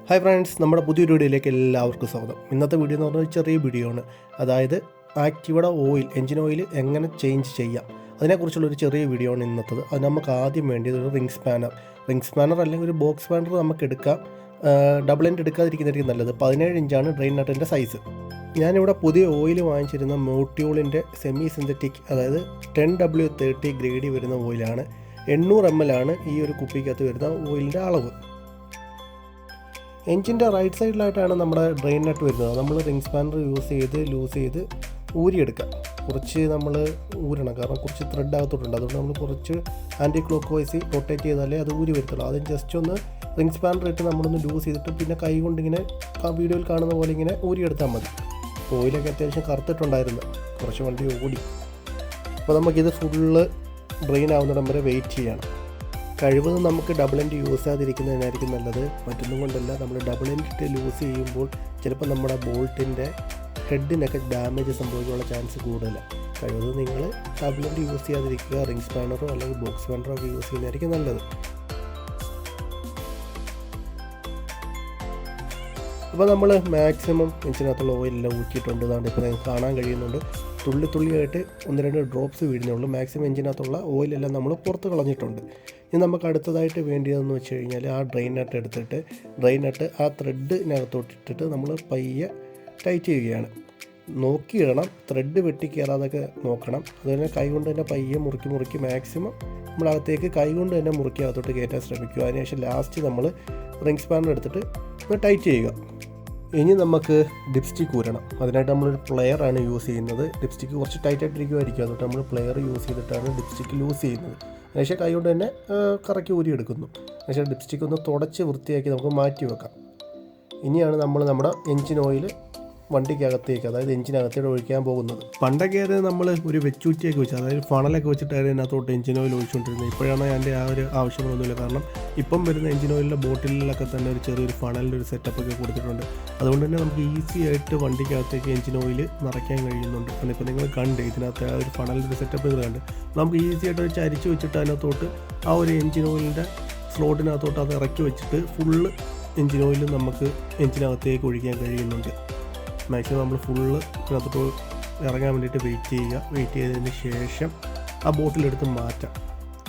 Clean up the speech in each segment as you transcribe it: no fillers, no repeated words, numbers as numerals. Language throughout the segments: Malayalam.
ഹായ് ഫ്രണ്ട്സ്, നമ്മുടെ പുതിയൊരു വീഡിയോയിലേക്ക് എല്ലാവർക്കും സ്വാഗതം. ഇന്നത്തെ വീഡിയോ എന്ന് പറഞ്ഞാൽ ചെറിയ വീഡിയോ ആണ്. അതായത് ആക്ടിവയുടെ ഓയിൽ, എഞ്ചിൻ ഓയിൽ എങ്ങനെ ചേഞ്ച് ചെയ്യാം അതിനെക്കുറിച്ചുള്ളൊരു ചെറിയ വീഡിയോ ആണ് ഇന്നത്തത്. അത് നമുക്ക് ആദ്യം വേണ്ടിയത് ഒരു റിംഗ് സ്പാനർ അല്ലെങ്കിൽ ഒരു ബോക്സ് സ്പാനർ നമുക്ക് എടുക്കാം. ഡബിൾ എൻഡ് എടുക്കാതിരിക്കുന്നതായിരിക്കും നല്ലത്. 17 ഇഞ്ചാണ് ഡ്രെയിൻ നട്ടിൻ്റെ സൈസ്. ഞാനിവിടെ പുതിയ ഓയിൽ വാങ്ങിച്ചിരുന്ന മോട്യൂളിൻ്റെ സെമി സിന്തറ്റിക്, അതായത് 10W30 ഗ്രേഡി വരുന്ന ഓയിലാണ്. 800 ml ആണ് ഈ ഒരു കുപ്പിക്കകത്ത് വരുന്ന ഓയിലിൻ്റെ അളവ്. എഞ്ചിൻ്റെ റൈറ്റ് സൈഡിലായിട്ടാണ് നമ്മുടെ ഡ്രെയിൻ നട്ട് വരുന്നത്. നമ്മൾ റിംഗ് സ്പാനർ ലൂസ് ചെയ്ത് ഊരിയെടുക്കാം. കുറച്ച് നമ്മൾ ഊരണം, കാരണം കുറച്ച് ത്രെഡ് അകത്തോട്ടുണ്ട്. അതുകൊണ്ട് നമ്മൾ കുറച്ച് ആൻറ്റി ക്ലോക്ക് വൈസ് റൊട്ടേറ്റ് ചെയ്താലേ അത് ഊരി വരത്തുള്ളൂ. ആദ്യം ജസ്റ്റ് ഒന്ന് റിംഗ് സ്പാനർ ഇട്ട് നമ്മളൊന്ന് ലൂസ് ചെയ്തിട്ട് പിന്നെ കൈ കൊണ്ട് ഇങ്ങനെ വീഡിയോയിൽ കാണുന്ന പോലെ ഇങ്ങനെ ഊരിയെടുത്താൽ മതി. ഓയിലൊക്കെ അത്യാവശ്യം കറുത്തിട്ടുണ്ടായിരുന്നു, കുറച്ച് വണ്ടി ഓടി. അപ്പോൾ നമുക്കിത് ഫുള്ള് ഡ്രെയിൻ ആവുന്നിടം വരെ വെയിറ്റ് ചെയ്യണം. കഴിവതും നമുക്ക് ഡബിൾ എൻഡ് യൂസ് ചെയ്യാതിരിക്കുന്നതിനായിരിക്കും നല്ലത്. മറ്റൊന്നും കൊണ്ടല്ല, നമ്മൾ ഡബിൾ എൻഡ് ഇട്ട് ലൂസ് ചെയ്യുമ്പോൾ ചിലപ്പോൾ നമ്മുടെ ബോൾട്ടിൻ്റെ ഹെഡിനൊക്കെ ഡാമേജ് സംഭവിക്കാനുള്ള ചാൻസ് കൂടുതലാണ്. കഴിവതും നിങ്ങൾ ഡബിൾ എൻഡ് യൂസ് ചെയ്യാതിരിക്കുക. റിംഗ് സ്പാനറോ അല്ലെങ്കിൽ ബോക്സ് സ്പാനറോ ഒക്കെ യൂസ് ചെയ്യുന്നതായിരിക്കും നല്ലത്. അപ്പോൾ നമ്മൾ മാക്സിമം എഞ്ചിനകത്തുള്ള ഓയിലെല്ലാം ഊറ്റിയിട്ടുണ്ട്. അതാണ് ഇപ്പോൾ നിങ്ങൾക്ക് കാണാൻ കഴിയുന്നുണ്ട്. തുള്ളിയായിട്ട് 1-2 ഡ്രോപ്സ് വീഴുന്നുള്ളൂ. മാക്സിമം എഞ്ചിനകത്തുള്ള ഓയിലെല്ലാം നമ്മൾ പുറത്ത് കളഞ്ഞിട്ടുണ്ട്. ഇനി നമുക്ക് അടുത്തതായിട്ട് വേണ്ടിയതെന്ന് വെച്ച് കഴിഞ്ഞാൽ ആ ഡ്രെയിൻ നട്ട് ആ ത്രെഡിനകത്തോട്ടിട്ടിട്ട് നമ്മൾ പയ്യെ ടൈറ്റ് ചെയ്യുകയാണ്. നോക്കിയിടണം, ത്രെഡ് വെട്ടി കയറാതൊക്കെ നോക്കണം. അതുതന്നെ കൈകൊണ്ട് തന്നെ പയ്യെ മുറുക്കി മാക്സിമം നമ്മളകത്തേക്ക് കൈകൊണ്ട് തന്നെ മുറുക്കി അകത്തോട്ട് കയറ്റാൻ ശ്രമിക്കുക. അതിനുശേഷം ലാസ്റ്റ് നമ്മൾ റിംഗ് സ്പാനർ എടുത്തിട്ട് ഒന്ന് ടൈറ്റ് ചെയ്യുക. ഇനി നമുക്ക് ഡിപ്സ്റ്റിക്ക് ഊരണം. അതിനായിട്ട് നമ്മളൊരു പ്ലെയറാണ് യൂസ് ചെയ്യുന്നത്. ഡിപ്സ്റ്റിക്ക് കുറച്ച് ടൈറ്റായിട്ടിരിക്കുമായിരിക്കും, അതുകൊണ്ട് നമ്മൾ പ്ലെയർ യൂസ് ചെയ്തിട്ടാണ് ഡിപ്സ്റ്റിക്ക് ലൂസ് ചെയ്യുന്നത്. അതിനുശേഷം കൈകൊണ്ട് തന്നെ കറക്കി ഊരിയെടുക്കുന്നു. അതിനുശേഷം ഡിപ്സ്റ്റിക്ക് ഒന്ന് തുടച്ച് വൃത്തിയാക്കി നമുക്ക് മാറ്റി വെക്കാം. ഇനിയാണ് നമ്മൾ നമ്മുടെ എഞ്ചിൻ ഓയിൽ വണ്ടിക്കകത്തേക്ക്, അതായത് എഞ്ചിനകത്തേക്ക് ഒഴിക്കാൻ പോകുന്നത്. പണ്ടൊക്കെ ആയിരുന്നു നമ്മൾ ഒരു വെച്ചൂറ്റിയൊക്കെ വെച്ച്, അതായത് ഫണലൊക്കെ വെച്ചിട്ടായിരുന്നു അതിനകത്തോട്ട് എഞ്ചിൻ ഓയിൽ ഒഴിച്ചുകൊണ്ടിരുന്നത്. ഇപ്പോഴാണ് അതിൻ്റെ ആ ഒരു ആവശ്യങ്ങളൊന്നുമില്ല. കാരണം ഇപ്പം വരുന്ന എഞ്ചിൻ ഓയിലിൻ്റെ ബോട്ടിലൊക്കെ തന്നെ ഒരു ചെറിയൊരു ഫണലിൻ്റെ ഒരു സെറ്റപ്പൊക്കെ കൊടുത്തിട്ടുണ്ട്. അതുകൊണ്ട് തന്നെ നമുക്ക് ഈസി ആയിട്ട് വണ്ടിക്കകത്തേക്ക് എഞ്ചിൻ ഓയിൽ നിറയ്ക്കാൻ കഴിയുന്നുണ്ട്. അതിപ്പോൾ നിങ്ങൾ കണ്ട് ഇതിനകത്ത് ആ ഒരു ഫണലിൻ്റെ ഒരു സെറ്റപ്പ് നിങ്ങൾ കണ്ട് നമുക്ക് ഈസി ആയിട്ട് വെച്ച് അരിച്ച് വെച്ചിട്ട് അതിനകത്തോട്ട് ആ ഒരു എഞ്ചിൻ ഓയിലിൻ്റെ സ്ലോട്ടിനകത്തോട്ട് അത് ഇറക്കി വെച്ചിട്ട് ഫുള്ള് എഞ്ചിൻ ഓയിൽ നമുക്ക് എഞ്ചിനകത്തേക്ക് ഒഴിക്കാൻ കഴിയുന്നുണ്ട്. മാക്സിമം നമ്മൾ ഫുള്ള് ഇതിനകത്തോട്ട് ഇറങ്ങാൻ വേണ്ടിയിട്ട് വെയിറ്റ് ചെയ്തതിന് ശേഷം ആ ബോട്ടിലെടുത്ത് മാറ്റാം.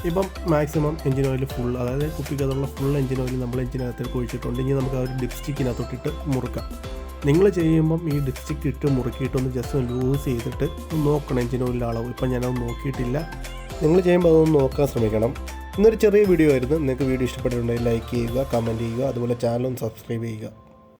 ഇപ്പം മാക്സിമം എഞ്ചിൻ ഓയിൽ ഫുൾ, അതായത് കുപ്പിക്കകത്തുള്ള ഫുൾ എഞ്ചിൻ ഓയിൽ നമ്മൾ എഞ്ചിനകത്തേക്ക് ഒഴിച്ചിട്ടുണ്ട്. ഇനി നമുക്ക് ആ ഒരു ഡിപ്സ്റ്റിക്കിനകത്തോട്ടിട്ട് മുറുക്കാം. നിങ്ങൾ ചെയ്യുമ്പം ഈ ഡിപ്സ്റ്റിക്ക് ഇട്ട് മുറുക്കിയിട്ടൊന്ന് ജസ്റ്റ് ഒന്ന് ലൂസ് ചെയ്തിട്ട് നോക്കണം എഞ്ചിൻ ഓയിലിൻ്റെ അളവ്. ഇപ്പം ഞാനത് നോക്കിയിട്ടില്ല. നിങ്ങൾ ചെയ്യുമ്പോൾ അതൊന്ന് നോക്കാൻ ശ്രമിക്കണം. ഇന്നൊരു ചെറിയ വീഡിയോ ആയിരുന്നു. നിങ്ങൾക്ക് വീഡിയോ ഇഷ്ടപ്പെട്ടിട്ടുണ്ടെങ്കിൽ ലൈക്ക് ചെയ്യുക, കമൻറ്റ് ചെയ്യുക, അതുപോലെ ചാനൽ ഒന്ന് സബ്സ്ക്രൈബ് ചെയ്യുക.